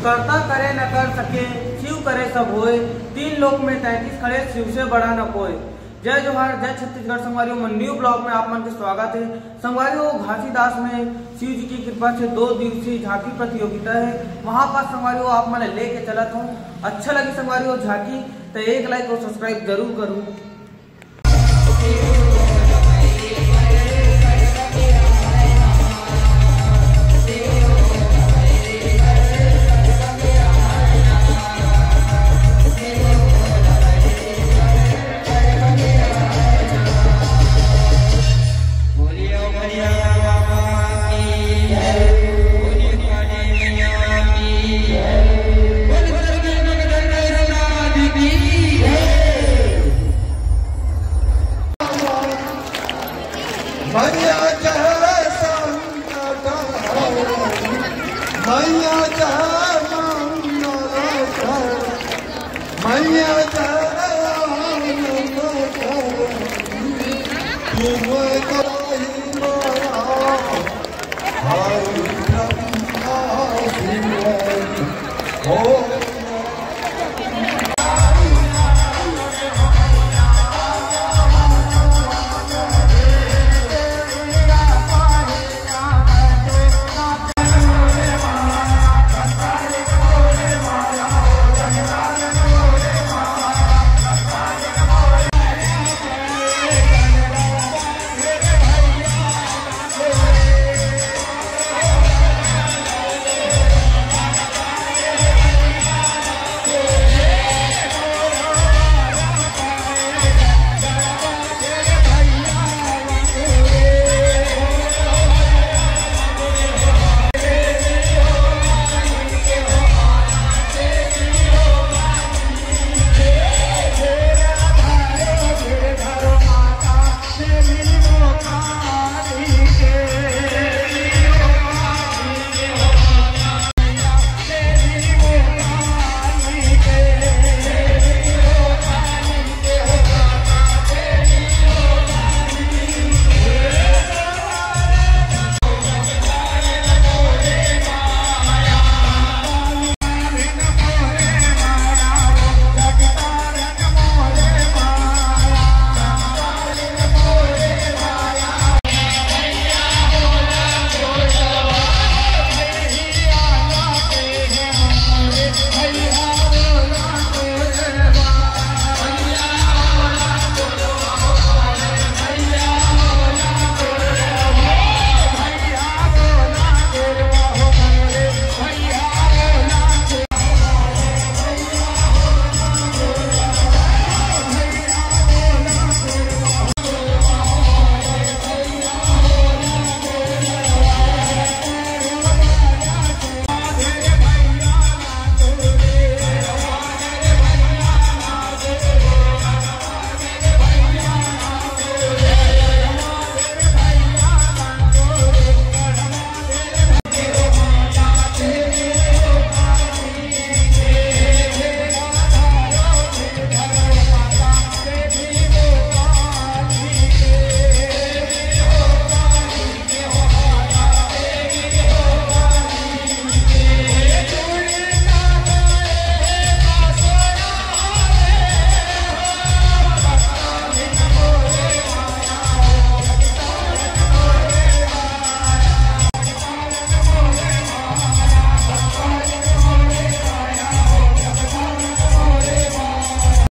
करता करे न कर सके, शिव करे सब होए, तीन लोक में 33 खड़े, शिव से बड़ा न कोई। जय जोहार, जय छत्तीसगढ़। संगवारियों, न्यू ब्लॉग में आप मन के स्वागत है। संगवारियों, घासीदास में शिव जी की कृपा से 2 दिवसीय झांकी प्रतियोगिता है, वहां पर संगवारियों आप मन लेके चलत हूँ। अच्छा लगी संगवारियों झांकी तो एक लाइक और सब्सक्राइब जरूर करूँ। मैया जय संकट मैया जय मंगल, मैया जय